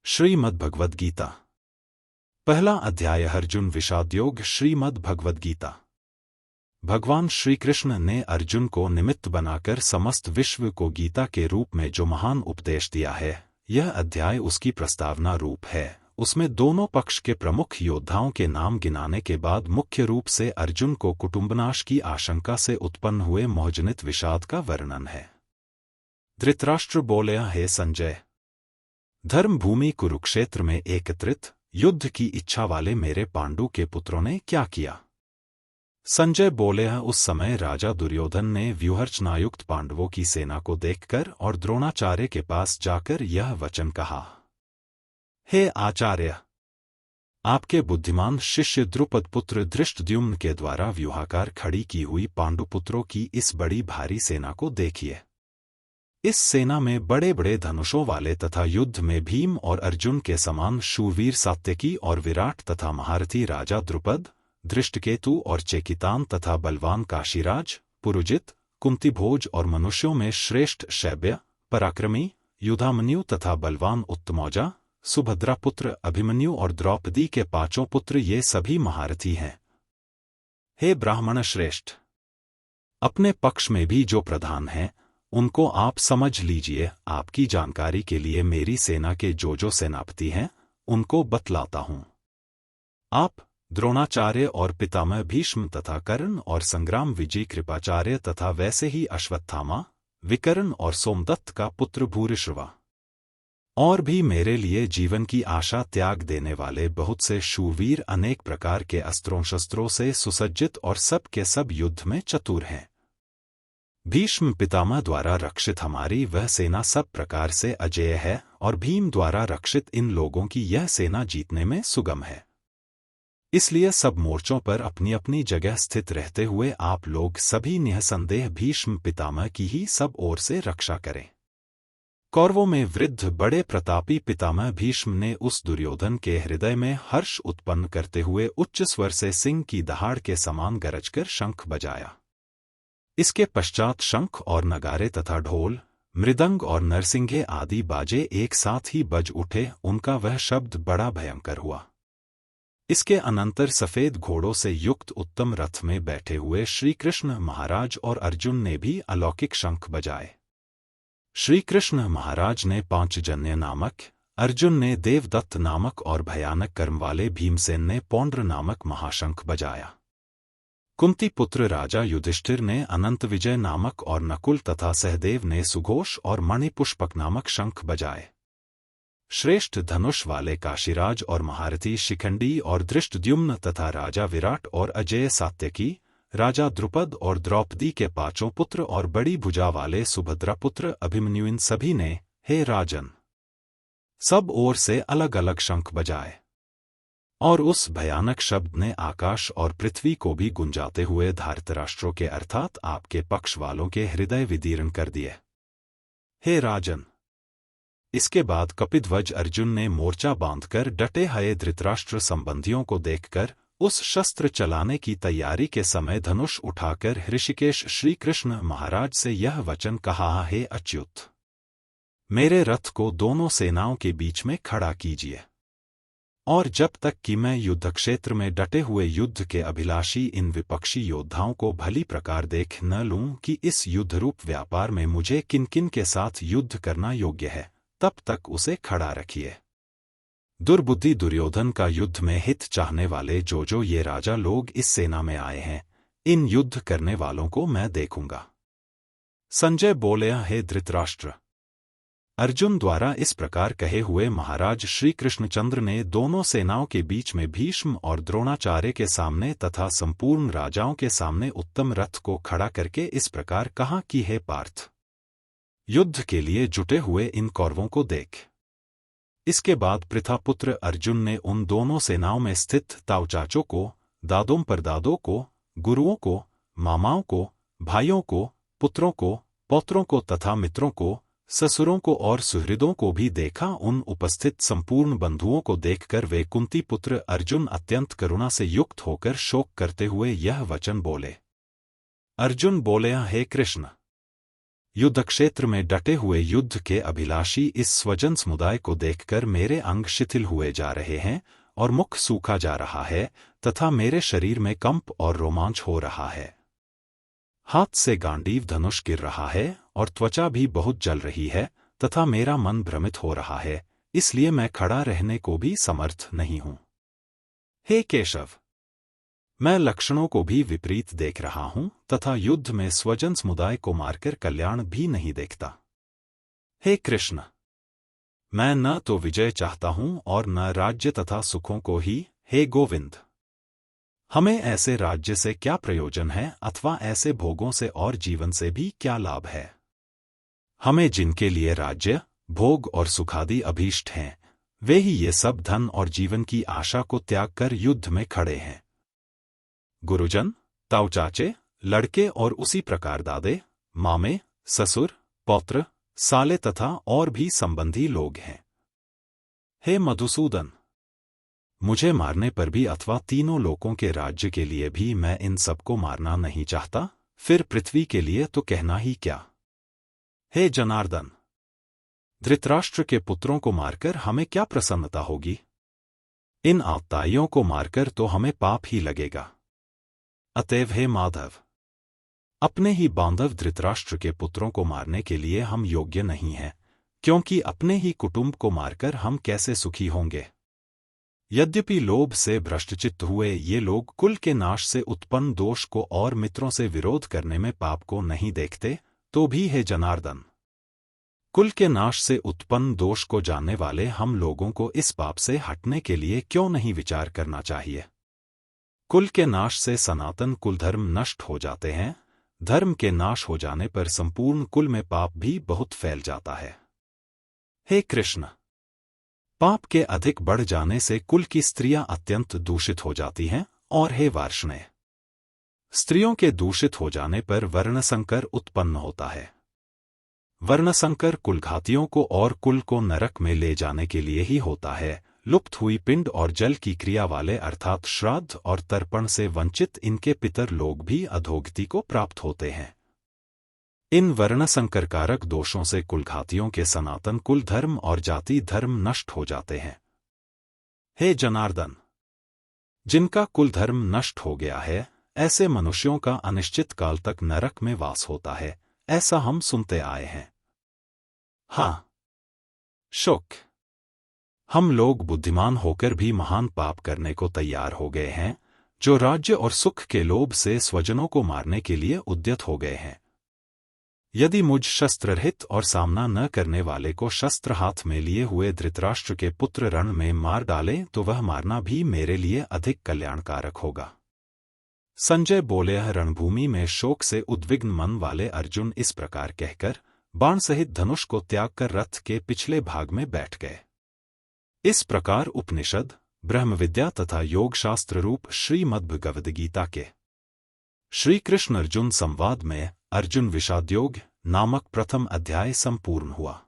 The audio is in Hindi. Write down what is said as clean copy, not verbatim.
श्रीमद् भगवद गीता। पहला अध्याय अर्जुन विषादयोग। श्रीमद् भगवद गीता। भगवान श्री कृष्ण ने अर्जुन को निमित्त बनाकर समस्त विश्व को गीता के रूप में जो महान उपदेश दिया है, यह अध्याय उसकी प्रस्तावना रूप है। उसमें दोनों पक्ष के प्रमुख योद्धाओं के नाम गिनाने के बाद मुख्य रूप से अर्जुन को कुटुंबनाश की आशंका से उत्पन्न हुए मोहजनित विषाद का वर्णन है। धृतराष्ट्र बोले, हे संजय, धर्मभूमि कुरुक्षेत्र में एकत्रित युद्ध की इच्छा वाले मेरे पांडु के पुत्रों ने क्या किया? संजय बोले, उस समय राजा दुर्योधन ने व्यूहरचनायुक्त पांडवों की सेना को देखकर और द्रोणाचार्य के पास जाकर यह वचन कहा, हे आचार्य, आपके बुद्धिमान शिष्य द्रुपद पुत्र धृष्टद्युम्न के द्वारा व्यूहाकार खड़ी की हुई पांडुपुत्रों की इस बड़ी भारी सेना को देखिए। इस सेना में बड़े बड़े धनुषों वाले तथा युद्ध में भीम और अर्जुन के समान शूरवीर सात्यकी और विराट तथा महारथी राजा द्रुपद, धृष्टकेतु और चेकितान तथा बलवान काशीराज, पुरुजित, कुंतीभोज और मनुष्यों में श्रेष्ठ शैब्य, पराक्रमी, युधामन्यु तथा बलवान उत्तमौजा, सुभद्रापुत्र अभिमन्यु और द्रौपदी के पांचों पुत्र, ये सभी महारथी हैं। हे ब्राह्मण श्रेष्ठ, अपने पक्ष में भी जो प्रधान हैं उनको आप समझ लीजिए। आपकी जानकारी के लिए मेरी सेना के जो सेनापति हैं उनको बतलाता हूं। आप द्रोणाचार्य और पितामह भीष्म तथा कर्ण और संग्राम विजय कृपाचार्य तथा वैसे ही अश्वत्थामा, विकर्ण और सोमदत्त का पुत्र भूरिश्रवा और भी मेरे लिए जीवन की आशा त्याग देने वाले बहुत से शूरवीर अनेक प्रकार के अस्त्रों शस्त्रों से सुसज्जित और सब के सब युद्ध में चतुर हैं। भीष्म पितामह द्वारा रक्षित हमारी वह सेना सब प्रकार से अजेय है और भीम द्वारा रक्षित इन लोगों की यह सेना जीतने में सुगम है। इसलिए सब मोर्चों पर अपनी अपनी जगह स्थित रहते हुए आप लोग सभी निःसंदेह भीष्म पितामह की ही सब ओर से रक्षा करें। कौरवों में वृद्ध बड़े प्रतापी पितामह भीष्म ने उस दुर्योधन के हृदय में हर्ष उत्पन्न करते हुए उच्च स्वर से सिंह की दहाड़ के समान गरजकर शंख बजाया। इसके पश्चात शंख और नगारे तथा ढोल, मृदंग और नरसिंघे आदि बाजे एक साथ ही बज उठे। उनका वह शब्द बड़ा भयंकर हुआ। इसके अनंतर सफेद घोड़ों से युक्त उत्तम रथ में बैठे हुए श्री कृष्ण महाराज और अर्जुन ने भी अलौकिक शंख बजाए। श्री कृष्ण महाराज ने पांचजन्य नामक, अर्जुन ने देवदत्त नामक और भयानक कर्म वाले भीमसेन ने पौंड्र नामक महाशंख बजाया। कुंती पुत्र राजा युधिष्ठिर ने अनंत विजय नामक और नकुल तथा सहदेव ने सुघोष और मणिपुष्पक नामक शंख बजाए। श्रेष्ठ धनुष वाले काशीराज और महारथी शिखंडी और धृष्टद्युम्न तथा राजा विराट और अजेय सात्यकी, राजा द्रुपद और द्रौपदी के पांचों पुत्र और बड़ी भुजा वाले सुभद्रा पुत्र अभिमन्यु, इन सभी ने, हे राजन, सब ओर से अलग अलग शंख बजाए और उस भयानक शब्द ने आकाश और पृथ्वी को भी गुंजाते हुए धृतराष्ट्रों के अर्थात आपके पक्ष वालों के हृदय विदीर्ण कर दिए। हे राजन, इसके बाद कपिध्वज अर्जुन ने मोर्चा बांधकर डटे हुए धृतराष्ट्र संबंधियों को देखकर उस शस्त्र चलाने की तैयारी के समय धनुष उठाकर ऋषिकेश श्री कृष्ण महाराज से यह वचन कहा, हे अच्युत, मेरे रथ को दोनों सेनाओं के बीच में खड़ा कीजिए और जब तक कि मैं युद्धक्षेत्र में डटे हुए युद्ध के अभिलाषी इन विपक्षी योद्धाओं को भली प्रकार देख न लूं कि इस युद्धरूप व्यापार में मुझे किन किन के साथ युद्ध करना योग्य है, तब तक उसे खड़ा रखिए। दुर्बुद्धि दुर्योधन का युद्ध में हित चाहने वाले जो ये राजा लोग इस सेना में आए हैं, इन युद्ध करने वालों को मैं देखूंगा। संजय बोले, हे धृतराष्ट्र, अर्जुन द्वारा इस प्रकार कहे हुए महाराज श्री कृष्णचंद्र ने दोनों सेनाओं के बीच में भीष्म और द्रोणाचार्य के सामने तथा संपूर्ण राजाओं के सामने उत्तम रथ को खड़ा करके इस प्रकार कहा कि हे पार्थ, युद्ध के लिए जुटे हुए इन कौरवों को देख। इसके बाद पृथापुत्र अर्जुन ने उन दोनों सेनाओं में स्थित ताऊचाचों को, दादों परदादों को, गुरुओं को, मामाओं को, भाइयों को, पुत्रों को, पौत्रों को तथा मित्रों को, ससुरों को और सुहृदों को भी देखा। उन उपस्थित संपूर्ण बंधुओं को देखकर वे कुंती पुत्र अर्जुन अत्यंत करुणा से युक्त होकर शोक करते हुए यह वचन बोले। अर्जुन बोले, हे कृष्ण, युद्ध क्षेत्र में डटे हुए युद्ध के अभिलाषी इस स्वजन समुदाय को देखकर मेरे अंग शिथिल हुए जा रहे हैं और मुख सूखा जा रहा है तथा मेरे शरीर में कंप और रोमांच हो रहा है। हाथ से गांडीव धनुष गिर रहा है और त्वचा भी बहुत जल रही है तथा मेरा मन भ्रमित हो रहा है, इसलिए मैं खड़ा रहने को भी समर्थ नहीं हूं। हे केशव, मैं लक्षणों को भी विपरीत देख रहा हूं तथा युद्ध में स्वजन समुदाय को मारकर कल्याण भी नहीं देखता। हे कृष्ण, मैं न तो विजय चाहता हूं और न राज्य तथा सुखों को ही। हे गोविंद, हमें ऐसे राज्य से क्या प्रयोजन है अथवा ऐसे भोगों से और जीवन से भी क्या लाभ है। हमें जिनके लिए राज्य, भोग और सुखादि अभीष्ट हैं, वे ही ये सब धन और जीवन की आशा को त्याग कर युद्ध में खड़े हैं। गुरुजन, ताऊ चाचे, लड़के और उसी प्रकार दादे, मामे, ससुर, पौत्र, साले तथा और भी संबंधी लोग हैं। हे मधुसूदन, मुझे मारने पर भी अथवा तीनों लोकों के राज्य के लिए भी मैं इन सबको मारना नहीं चाहता, फिर पृथ्वी के लिए तो कहना ही क्या। हे जनार्दन, धृतराष्ट्र के पुत्रों को मारकर हमें क्या प्रसन्नता होगी। इन आत्ताइयों को मारकर तो हमें पाप ही लगेगा। अतएव हे माधव, अपने ही बांधव धृतराष्ट्र के पुत्रों को मारने के लिए हम योग्य नहीं हैं, क्योंकि अपने ही कुटुंब को मारकर हम कैसे सुखी होंगे। यद्यपि लोभ से भ्रष्टचित्त हुए ये लोग कुल के नाश से उत्पन्न दोष को और मित्रों से विरोध करने में पाप को नहीं देखते, तो भी हे जनार्दन, कुल के नाश से उत्पन्न दोष को जानने वाले हम लोगों को इस पाप से हटने के लिए क्यों नहीं विचार करना चाहिए। कुल के नाश से सनातन कुल धर्म नष्ट हो जाते हैं, धर्म के नाश हो जाने पर संपूर्ण कुल में पाप भी बहुत फैल जाता है। हे कृष्ण, पाप के अधिक बढ़ जाने से कुल की स्त्रियां अत्यंत दूषित हो जाती हैं, और हे वार्ष्णेय, स्त्रियों के दूषित हो जाने पर वर्णसंकर उत्पन्न होता है। वर्णसंकर कुलघातियों को और कुल को नरक में ले जाने के लिए ही होता है। लुप्त हुई पिंड और जल की क्रिया वाले अर्थात श्राद्ध और तर्पण से वंचित इनके पितर लोग भी अधोगति को प्राप्त होते हैं। इन वर्णसंकरकारक दोषों से कुलघातियों के सनातन कुल धर्म और जाति धर्म नष्ट हो जाते हैं। हे जनार्दन, जिनका कुल धर्म नष्ट हो गया है, ऐसे मनुष्यों का अनिश्चित काल तक नरक में वास होता है, ऐसा हम सुनते आए हैं। हाँ शुक, हम लोग बुद्धिमान होकर भी महान पाप करने को तैयार हो गए हैं, जो राज्य और सुख के लोभ से स्वजनों को मारने के लिए उद्यत हो गए हैं। यदि मुझ शस्त्ररहित और सामना न करने वाले को शस्त्र हाथ में लिए हुए धृतराष्ट्र के पुत्र रण में मार डाले तो वह मारना भी मेरे लिए अधिक कल्याणकारक होगा। संजय बोले। रणभूमि में शोक से उद्विग्न मन वाले अर्जुन इस प्रकार कहकर बाण सहित धनुष को त्याग कर रथ के पिछले भाग में बैठ गए। इस प्रकार उपनिषद, ब्रह्मविद्या तथा योग शास्त्र रूप श्रीमद्भगवद गीता के श्री कृष्ण अर्जुन संवाद में अर्जुन विषादयोग नामक प्रथम अध्याय संपूर्ण हुआ।